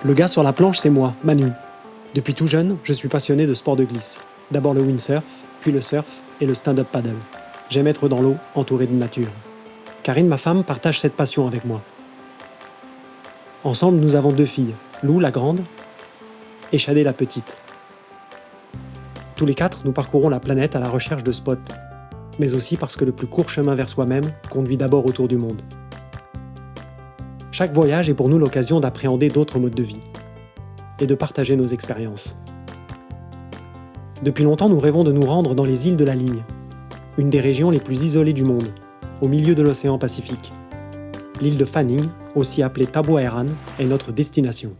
Le gars sur la planche, c'est moi, Manu. Depuis tout jeune, je suis passionné de sport de glisse. D'abord le windsurf, puis le surf et le stand-up paddle. J'aime être dans l'eau, entouré de nature. Karine, ma femme, partage cette passion avec moi. Ensemble, nous avons 2 filles, Lou, la grande, et Shadé, la petite. Tous les 4, nous parcourons la planète à la recherche de spots, mais aussi parce que le plus court chemin vers soi-même conduit d'abord autour du monde. Chaque voyage est pour nous l'occasion d'appréhender d'autres modes de vie et de partager nos expériences. Depuis longtemps, nous rêvons de nous rendre dans les îles de la Ligne, une des régions les plus isolées du monde, au milieu de l'océan Pacifique. L'île de Fanning, aussi appelée Taboaeran, est notre destination.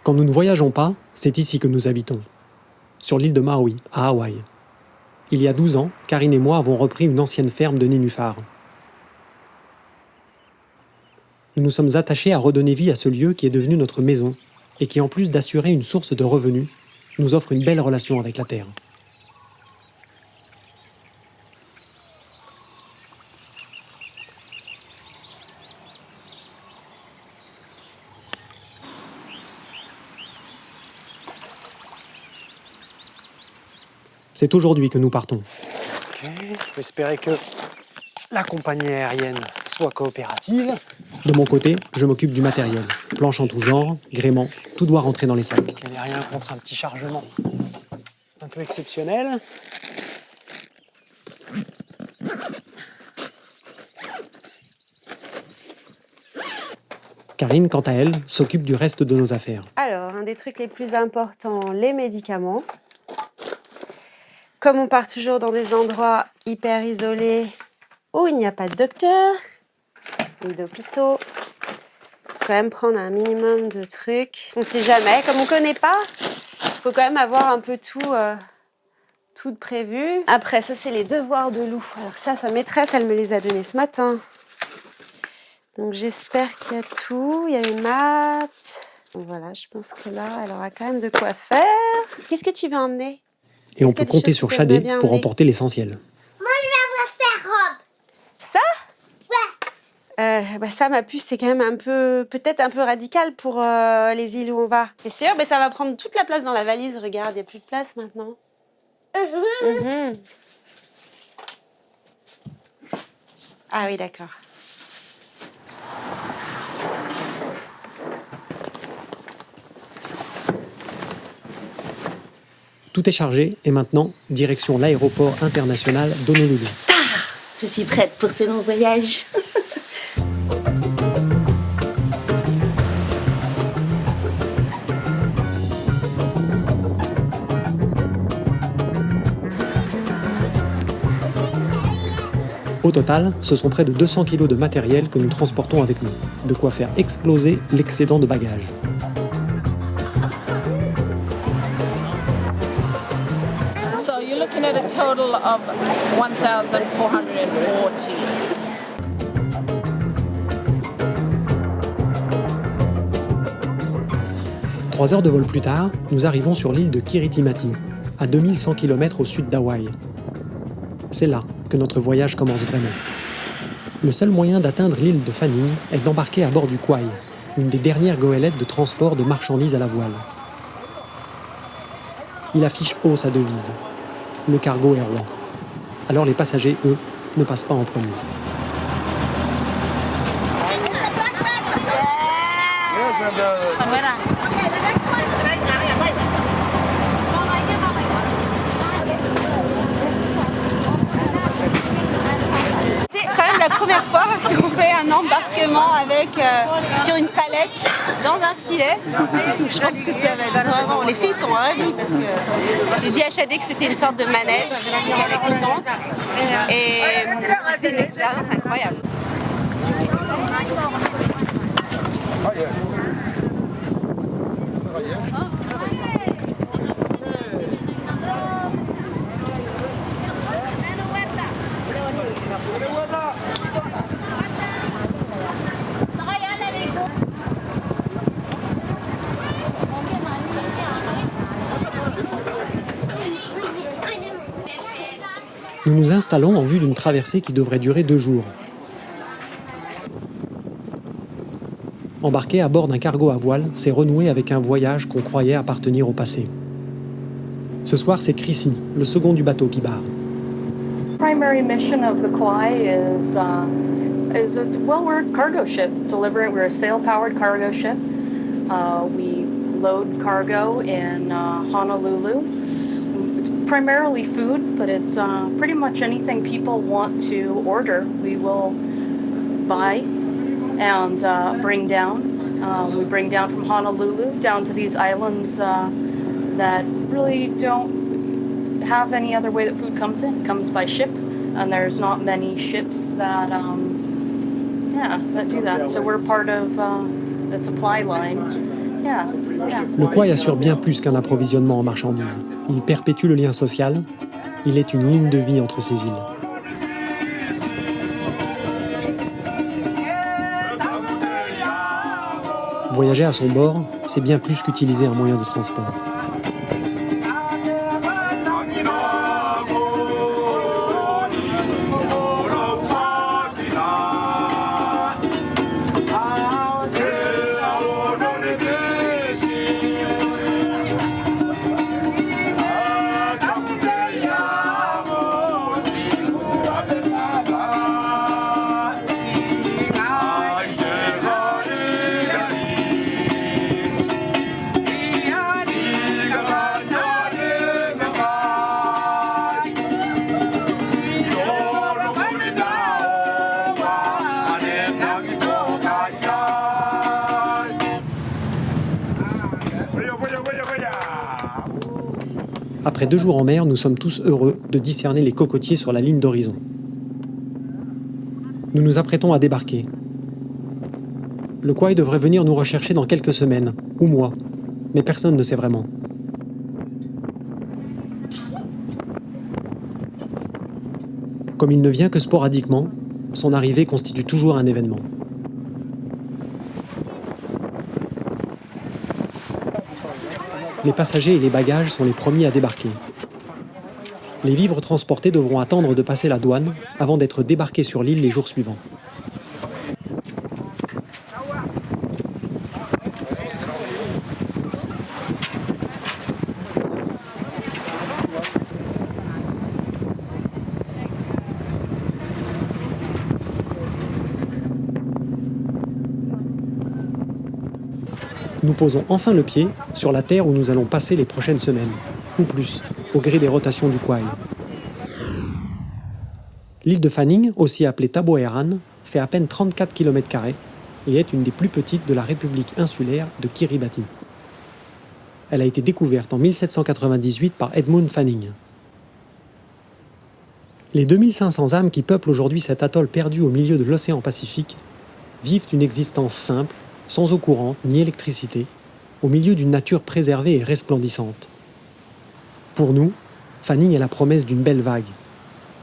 Quand nous ne voyageons pas, c'est ici que nous habitons, sur l'île de Maui, à Hawaï. Il y a 12 ans, Karine et moi avons repris une ancienne ferme de nénuphars. Nous nous sommes attachés à redonner vie à ce lieu qui est devenu notre maison et qui, en plus d'assurer une source de revenus, nous offre une belle relation avec la terre. C'est aujourd'hui que nous partons. Ok, je vais espérer que la compagnie aérienne soit coopérative. De mon côté, je m'occupe du matériel. Planches en tout genre, gréement, tout doit rentrer dans les sacs. Je n'ai rien contre un petit chargement un peu exceptionnel. Karine, quant à elle, s'occupe du reste de nos affaires. Alors, un des trucs les plus importants, les médicaments. Comme on part toujours dans des endroits hyper isolés où il n'y a pas de docteur ni d'hôpitaux, faut quand même prendre un minimum de trucs. On ne sait jamais, comme on ne connaît pas, il faut quand même avoir un peu tout de prévu. Après, ça, c'est les devoirs de Lou. Alors ça, sa maîtresse, elle me les a donnés ce matin. Donc j'espère qu'il y a tout. Il y a les maths. Donc voilà, je pense que là, elle aura quand même de quoi faire. Qu'est-ce que tu veux emmener ? Et on peut compter sur Shadé pour emporter l'essentiel. Moi, je vais avoir cette robe. Ça ? Ouais. Ça, ma puce, c'est quand même peut-être un peu radical pour les îles où on va. T'es sûre ? Ça va prendre toute la place dans la valise. Regarde, il n'y a plus de place maintenant. Ah oui, d'accord. Tout est chargé et maintenant, direction l'aéroport international d'Honolulu. Je suis prête pour ce long voyage. Au total, ce sont près de 200 kg de matériel que nous transportons avec nous. De quoi faire exploser l'excédent de bagages. So you're looking at a total of 1,440. 3 heures de vol plus tard, nous arrivons sur l'île de Kiritimati, à 2100 km au sud d'Hawaï. C'est là que notre voyage commence vraiment. Le seul moyen d'atteindre l'île de Fanning est d'embarquer à bord du Quai, une des dernières goélettes de transport de marchandises à la voile. Il affiche haut sa devise. Le cargo est roi. Alors les passagers, eux, ne passent pas en premier. C'est quand même la première fois qu'on fait un embarquement avec sur une palette dans un filet. Je pense que ça va être vraiment... Les filles sont ravies parce que j'ai dit à Shadé que c'était une sorte de manège. Elle est contente. Et c'est une expérience incroyable. Nous nous installons en vue d'une traversée qui devrait durer 2 jours. Embarquer à bord d'un cargo à voile, c'est renouer avec un voyage qu'on croyait appartenir au passé. Ce soir, c'est Chrissy, le second du bateau, qui barre. Primary mission of the Kauai is we're a cargo ship delivering. We're a sail-powered cargo ship. We load cargo in Honolulu. It's primarily food, but it's pretty much anything people want to order. We will buy and bring down. We bring down from Honolulu down to these islands that really don't have any other way that food comes in. It comes by ship, and there's not many ships that do that. So we're part of the supply line. Yeah. Le Kauai assure bien plus qu'un approvisionnement en marchandises. Il perpétue le lien social. Il est une ligne de vie entre ces îles. Voyager à son bord, c'est bien plus qu'utiliser un moyen de transport. Après 2 jours en mer, nous sommes tous heureux de discerner les cocotiers sur la ligne d'horizon. Nous nous apprêtons à débarquer. Le Kauai devrait venir nous rechercher dans quelques semaines, ou mois, mais personne ne sait vraiment. Comme il ne vient que sporadiquement, son arrivée constitue toujours un événement. Les passagers et les bagages sont les premiers à débarquer. Les vivres transportés devront attendre de passer la douane avant d'être débarqués sur l'île les jours suivants. Nous posons enfin le pied sur la terre où nous allons passer les prochaines semaines, ou plus, au gré des rotations du Kauai. L'île de Fanning, aussi appelée Taboeran, fait à peine 34 km² et est une des plus petites de la République insulaire de Kiribati. Elle a été découverte en 1798 par Edmund Fanning. Les 2500 âmes qui peuplent aujourd'hui cet atoll perdu au milieu de l'océan Pacifique vivent une existence simple, sans eau courante ni électricité, au milieu d'une nature préservée et resplendissante. Pour nous, Fanning est la promesse d'une belle vague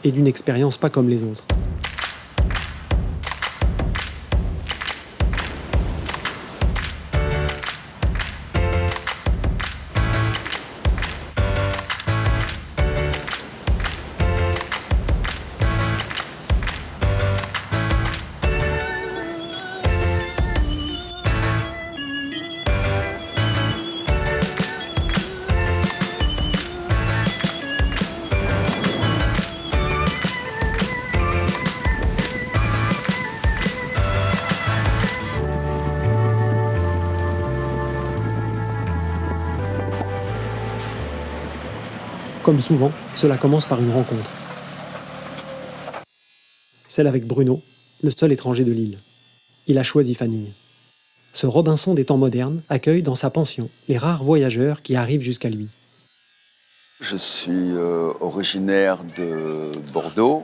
et d'une expérience pas comme les autres. Comme souvent, cela commence par une rencontre. Celle avec Bruno, le seul étranger de l'île. Il a choisi Fanning. Ce Robinson des temps modernes accueille dans sa pension les rares voyageurs qui arrivent jusqu'à lui. Je suis originaire de Bordeaux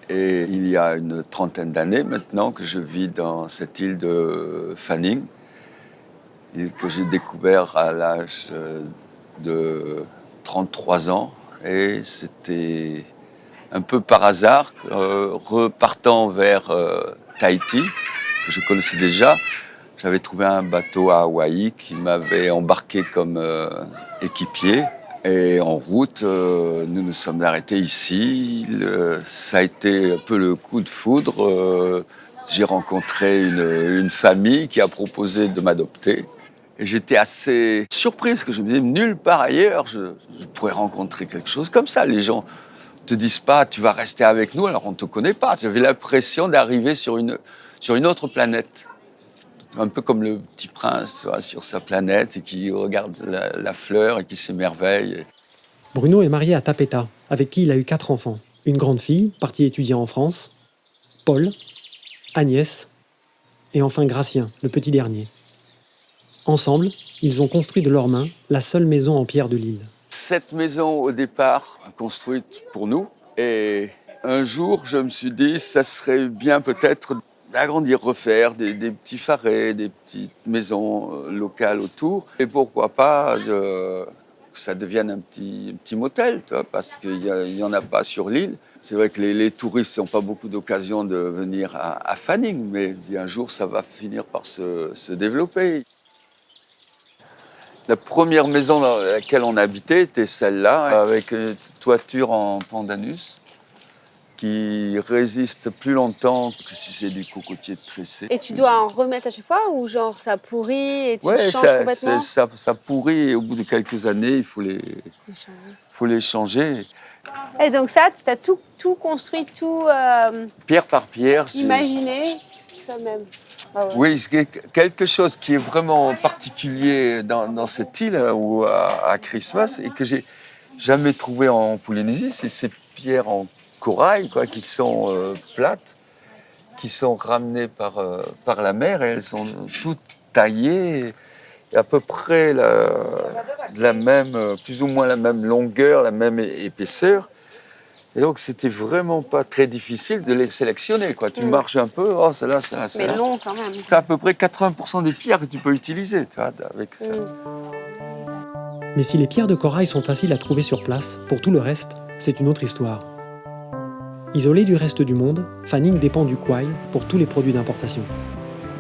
et il y a une trentaine d'années maintenant que je vis dans cette île de Fanning, île que j'ai découvert à l'âge de 33 ans. Et c'était un peu par hasard, repartant vers Tahiti, que je connaissais déjà, j'avais trouvé un bateau à Hawaï qui m'avait embarqué comme équipier. Et en route, nous nous sommes arrêtés ici. Ça a été un peu le coup de foudre. J'ai rencontré une famille qui a proposé de m'adopter. Et j'étais assez surpris parce que je me disais, nulle part ailleurs, je pourrais rencontrer quelque chose comme ça. Les gens ne te disent pas, tu vas rester avec nous, alors on ne te connaît pas. J'avais l'impression d'arriver sur une autre planète. Un peu comme le petit prince, tu vois, sur sa planète et qui regarde la fleur et qui s'émerveille. Bruno est marié à Tapeta, avec qui il a eu 4 enfants. Une grande fille, partie étudier en France, Paul, Agnès, et enfin Gratien, le petit dernier. Ensemble, ils ont construit de leurs mains la seule maison en pierre de l'île. Cette maison, au départ, construite pour nous. Et un jour, je me suis dit, ça serait bien peut-être d'agrandir, refaire des petits farets, des petites maisons locales autour. Et pourquoi pas que ça devienne un petit motel, tu vois, parce qu'il n'y en a pas sur l'île. C'est vrai que les touristes n'ont pas beaucoup d'occasion de venir à Fanning, mais un jour, ça va finir par se développer. La première maison dans laquelle on habitait était celle-là, avec une toiture en pandanus qui résiste plus longtemps que si c'est du cocotier tressé. Et tu dois en remettre à chaque fois ou genre ça pourrit et tu changes complètement? Ça pourrit et au bout de quelques années, il faut les changer. Et donc ça, tu as tout construit, tout Pierre par pierre. imaginé toi-même. Ah ouais. Oui, c'est quelque chose qui est vraiment particulier dans cette île ou à Christmas et que j'ai jamais trouvé en Polynésie, c'est ces pierres en corail, quoi, qui sont plates, qui sont ramenées par la mer et elles sont toutes taillées à peu près la même, plus ou moins la même longueur, la même épaisseur. Et donc, c'était vraiment pas très difficile de les sélectionner, quoi. Tu marches un peu, oh, celle-là. Mais long quand même. C'est à peu près 80% des pierres que tu peux utiliser, tu vois, avec ça. Mais si les pierres de corail sont faciles à trouver sur place, pour tout le reste, c'est une autre histoire. Isolé du reste du monde, Fanning dépend du Kouai pour tous les produits d'importation.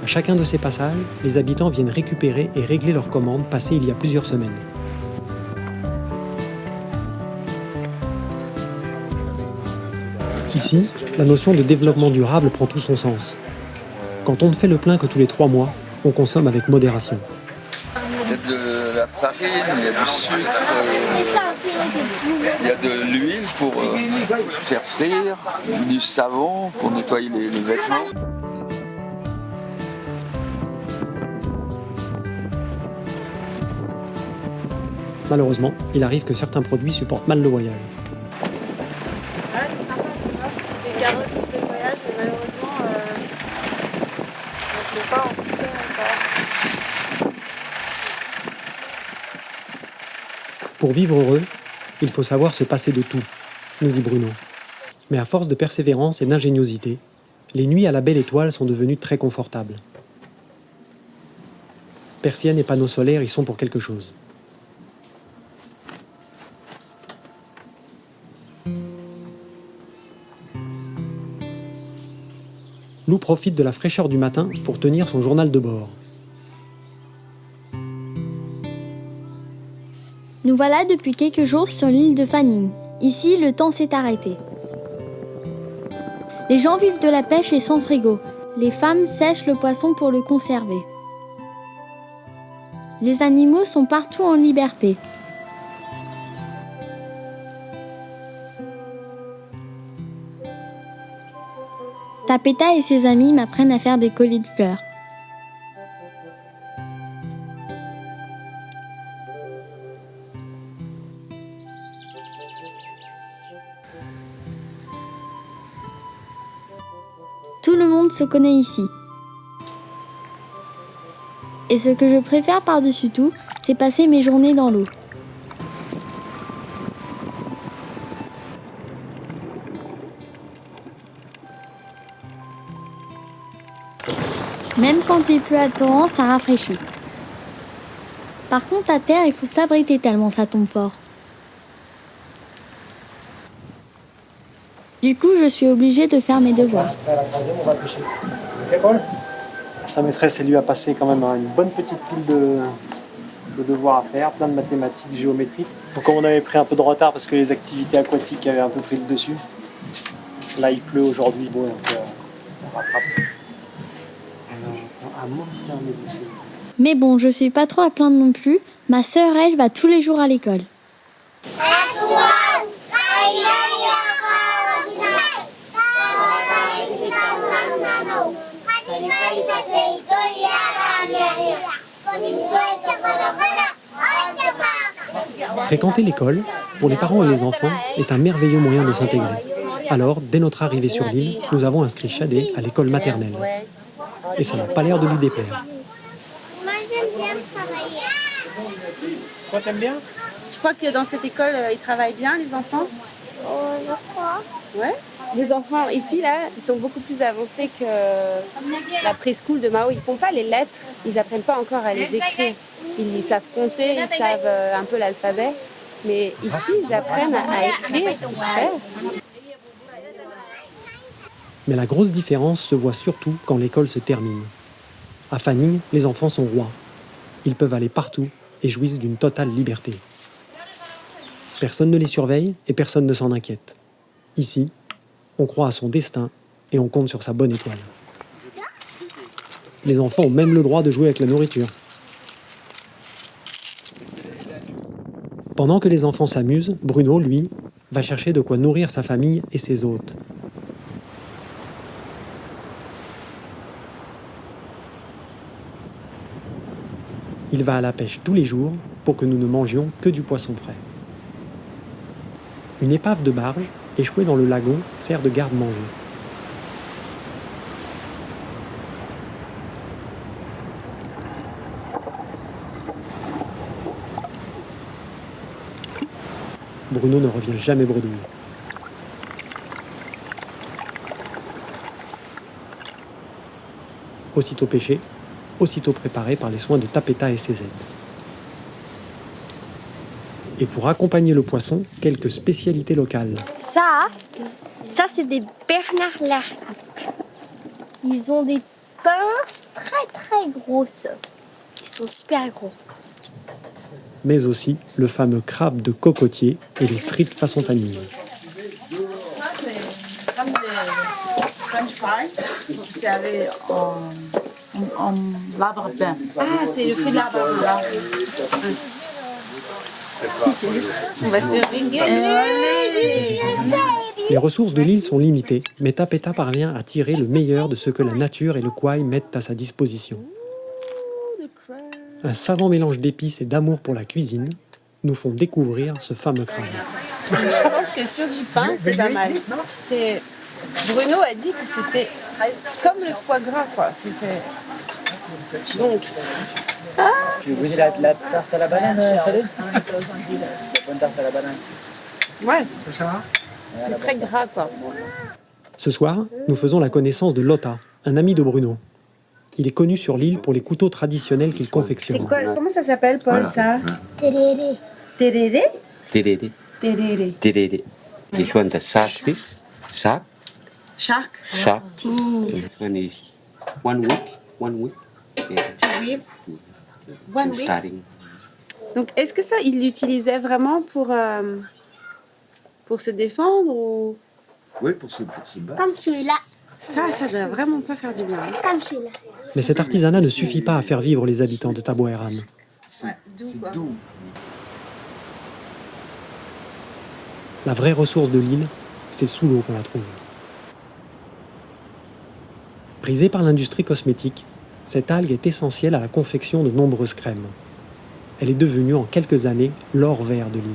À chacun de ces passages, les habitants viennent récupérer et régler leurs commandes passées il y a plusieurs semaines. Ici, la notion de développement durable prend tout son sens. Quand on ne fait le plein que tous les 3 mois, on consomme avec modération. Il y a de la farine, il y a du sucre, il y a de l'huile pour faire frire, du savon pour nettoyer les vêtements. Malheureusement, il arrive que certains produits supportent mal le voyage. Ah, c'est sympa, tu vois. Les carottes qui font le voyage, mais malheureusement, elles sont pas en super état. Pour vivre heureux, il faut savoir se passer de tout, nous dit Bruno. Mais à force de persévérance et d'ingéniosité, les nuits à la belle étoile sont devenues très confortables. Persiennes et panneaux solaires y sont pour quelque chose. Lou profite de la fraîcheur du matin pour tenir son journal de bord. Nous voilà depuis quelques jours sur l'île de Fanning. Ici, le temps s'est arrêté. Les gens vivent de la pêche et sans frigo. Les femmes sèchent le poisson pour le conserver. Les animaux sont partout en liberté. Tapeta et ses amis m'apprennent à faire des colliers de fleurs. Tout le monde se connaît ici. Et ce que je préfère par-dessus tout, c'est passer mes journées dans l'eau. Même quand il pleut à torrent, ça rafraîchit. Par contre, à terre, il faut s'abriter tellement ça tombe fort. Du coup, je suis obligée de faire mes devoirs. Sa maîtresse, elle lui a passé quand même une bonne petite pile de devoirs à faire, plein de mathématiques, géométrie. Donc comme on avait pris un peu de retard parce que les activités aquatiques avaient un peu pris le dessus, là il pleut aujourd'hui, bon, donc on rattrape. Un monster médecine. Mais bon, je suis pas trop à plaindre non plus. Ma sœur, elle, va tous les jours à l'école. Fréquenter l'école, pour les parents et les enfants, est un merveilleux moyen de s'intégrer. Alors, dès notre arrivée sur l'île, nous avons inscrit Shadé à l'école maternelle. Et ça n'a pas l'air de lui déplaire. Moi, j'aime bien travailler. Toi, t'aimes bien? Tu crois que dans cette école, ils travaillent bien, les enfants? Oh, je crois. Ouais. Les enfants ici, là, ils sont beaucoup plus avancés que la preschool de Mao. Ils font pas les lettres, ils apprennent pas encore à les écrire. Ils savent compter, ils savent un peu l'alphabet. Mais ici, ils apprennent à écrire, c'est super. Mais la grosse différence se voit surtout quand l'école se termine. À Fanning, les enfants sont rois. Ils peuvent aller partout et jouissent d'une totale liberté. Personne ne les surveille et personne ne s'en inquiète. Ici, on croit à son destin et on compte sur sa bonne étoile. Les enfants ont même le droit de jouer avec la nourriture. Pendant que les enfants s'amusent, Bruno, lui, va chercher de quoi nourrir sa famille et ses hôtes. Il va à la pêche tous les jours pour que nous ne mangions que du poisson frais. Une épave de barge, échouée dans le lagon, sert de garde-manger. Bruno ne revient jamais bredouiller. Aussitôt pêché, aussitôt préparé par les soins de Tapeta et ses aides. Et pour accompagner le poisson, quelques spécialités locales. Ça c'est des Bernard l'ermite. Ils ont des pinces très très grosses. Ils sont super gros. Mais aussi le fameux crabe de cocotier et les frites façon Fanning. Comme des French fries, servis en larbin. Ah, c'est le fruit de l'arbre. On va se régaler. Les ressources de l'île sont limitées, mais Tapeta parvient à tirer le meilleur de ce que la nature et le kouai mettent à sa disposition. Un savant mélange d'épices et d'amour pour la cuisine nous font découvrir ce fameux crabe. Je pense que sur du pain, c'est pas mal. Bruno a dit que c'était comme le foie gras, quoi. Donc, Tu veux la tarte à la banane, Khaled? La bonne tarte à la banane. ouais, c'est très gras, quoi. Ce soir, nous faisons la connaissance de Lotta, un ami de Bruno. Il est connu sur l'île pour les couteaux traditionnels qu'il confectionne. C'est quoi? Comment ça s'appelle, Paul, ça? Tereré. Tereré? Tereré. Tereré. Tereré. This one the shark fish. Shark. Shark? Shark. And is 1 week. 1 week. Yeah. To weave? 1 week? Starting. Donc, est-ce que ça, il l'utilisait vraiment pour se défendre ou... Oui, pour se battre. Comme celui-là. Ça doit vraiment pas faire du bien. Hein. Comme celui-là. Mais cet artisanat ne suffit pas à faire vivre les habitants de Taboeram. Ouais, doux, quoi. C'est doux. La vraie ressource de l'île, c'est sous l'eau qu'on la trouve. Prisée par l'industrie cosmétique, cette algue est essentielle à la confection de nombreuses crèmes. Elle est devenue en quelques années l'or vert de l'île.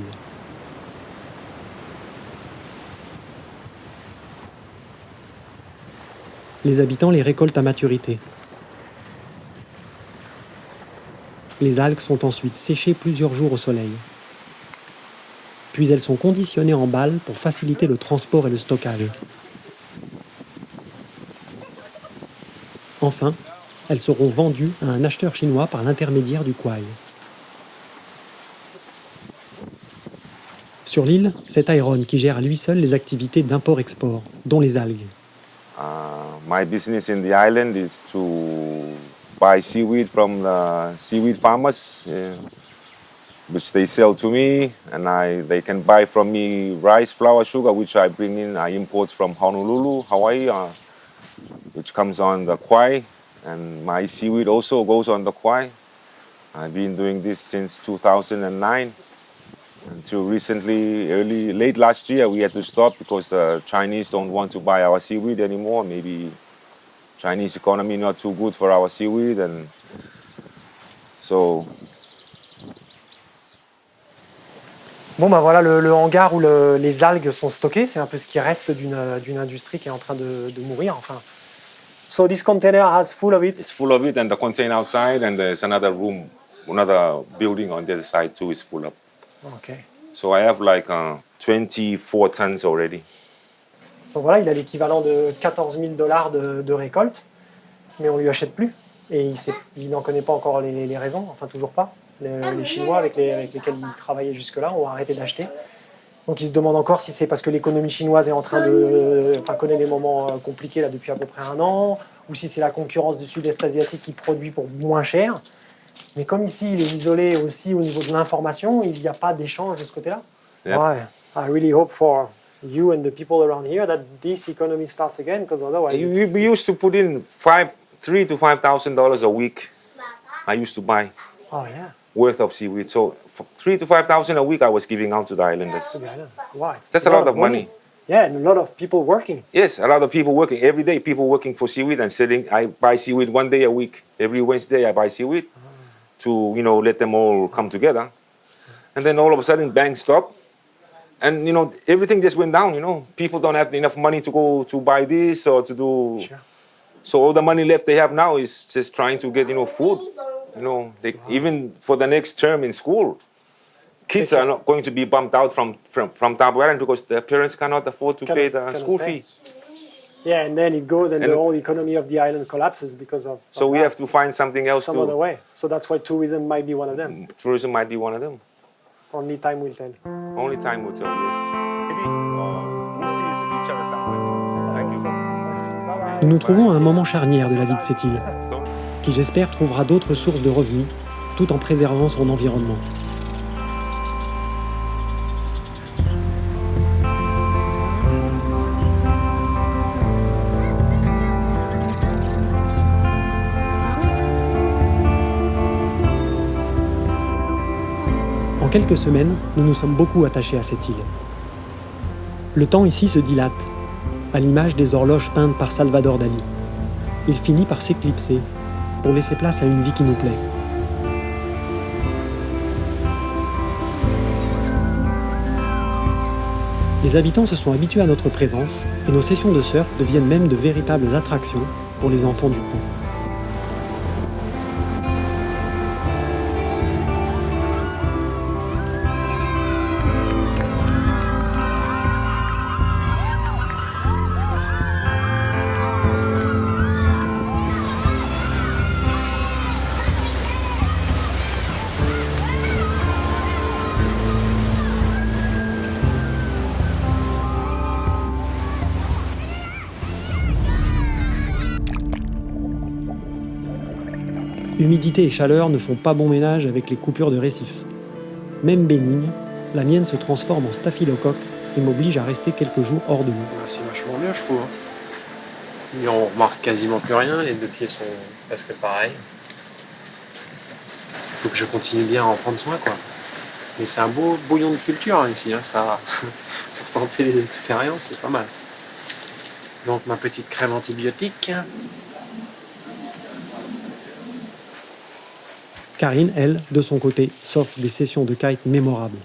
Les habitants les récoltent à maturité. Les algues sont ensuite séchées plusieurs jours au soleil. Puis elles sont conditionnées en balles pour faciliter le transport et le stockage. Enfin, elles seront vendues à un acheteur chinois par l'intermédiaire du kouai. Sur l'île, c'est Tyrone qui gère à lui seul les activités d'import-export, dont les algues. My business in the island is to buy seaweed from the seaweed farmers which they sell to me, and they can buy from me rice, flour, sugar, which I bring in. I import from Honolulu, Hawaii, which comes on the quay, and my seaweed also goes on the quay. I've been doing this since 2009 until recently, late last year, we had to stop because the Chinese don't want to buy our seaweed anymore. Maybe Chinese economy not too good for our seaweed, and so. Bon, ben voilà le hangar où les algues sont stockées. C'est un peu ce qui reste d'une industrie qui est en train de mourir. Enfin. So this container has full of it? It's full of it, and the container outside, and there's another room, another building on the other side too is full of. Okay. So I have like 24 tons already. Donc voilà, il a l'équivalent de 14 000 $ de récolte, mais on lui achète plus. Et il n'en connaît pas encore les raisons, enfin toujours pas. Les Chinois avec lesquels il travaillait jusque-là ont arrêté d'acheter. Donc il se demande encore si c'est parce que l'économie chinoise est en train connaît des moments compliqués là depuis à peu près 1 an, ou si c'est la concurrence du sud-est asiatique qui produit pour moins cher. Mais comme ici il est isolé aussi au niveau de l'information, il n'y a pas d'échange de ce côté-là. Yep. Ouais, I really hope for you and the people around here that this economy starts again, because otherwise We used to put in $3,000 to $5,000 a week. I used to buy Oh yeah. worth of seaweed. So $3,000 to $5,000 a week I was giving out to the islanders. Wow, That's a lot of money. Yeah, and a lot of people working. Yes, a lot of people working every day. People working for seaweed and selling. I buy seaweed 1 day a week. Every Wednesday I buy seaweed to let them all come together. And then all of a sudden, bang, stop. And everything just went down. People don't have enough money to go to buy this or to do. Sure. So all the money left they have now is just trying to get food. Even for the next term in school, kids are not going to be bumped out from Tabo Island because their parents cannot afford to pay the school fee. Yeah, and then it goes and the whole economy of the island collapses because of. So we have to find something else some other way. So that's why tourism might be one of them. Tourism might be one of them. Only time will tell. Only time will tell. Yes. Maybe we'll see each other somewhere. Thank you. Nous nous trouvons à un moment charnière de la vie de cette île, qui j'espère trouvera d'autres sources de revenus, tout en préservant son environnement. En quelques semaines, nous nous sommes beaucoup attachés à cette île. Le temps ici se dilate, à l'image des horloges peintes par Salvador Dali. Il finit par s'éclipser, pour laisser place à une vie qui nous plaît. Les habitants se sont habitués à notre présence et nos sessions de surf deviennent même de véritables attractions pour les enfants du coin. Humidité et chaleur ne font pas bon ménage avec les coupures de récifs. Même bénigne, la mienne se transforme en staphylocoque et m'oblige à rester quelques jours hors de l'eau. C'est vachement mieux, je trouve. Et on remarque quasiment plus rien, les deux pieds sont presque pareils. Faut que je continue bien à en prendre soin, quoi. Mais c'est un beau bouillon de culture ici, ça, pour tenter les expériences, c'est pas mal. Donc ma petite crème antibiotique. Karine, elle, de son côté, s'offre des sessions de kite mémorables.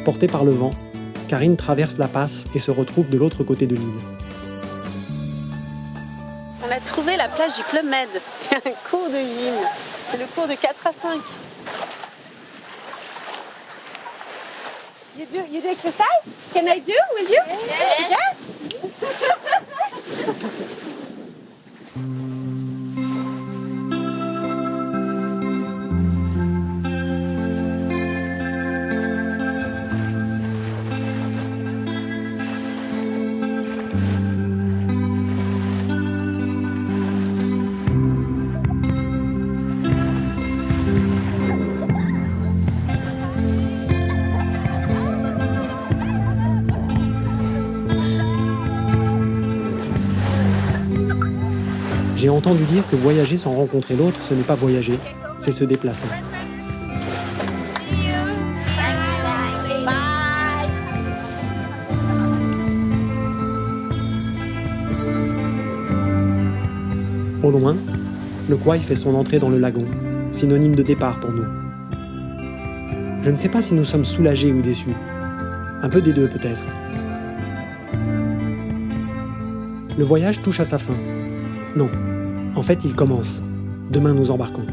Portée par le vent, Karine traverse la passe et se retrouve de l'autre côté de l'île. On a trouvé la plage du Club Med. Il y a un cours de gym. C'est le cours de 4 à 5. You do exercise? Can I do with you? Yeah. J'ai entendu dire que voyager sans rencontrer l'autre, ce n'est pas voyager, c'est se déplacer. Au loin, le Kwai fait son entrée dans le lagon, synonyme de départ pour nous. Je ne sais pas si nous sommes soulagés ou déçus. Un peu des deux peut-être. Le voyage touche à sa fin. Non, en fait il commence. Demain nous embarquons.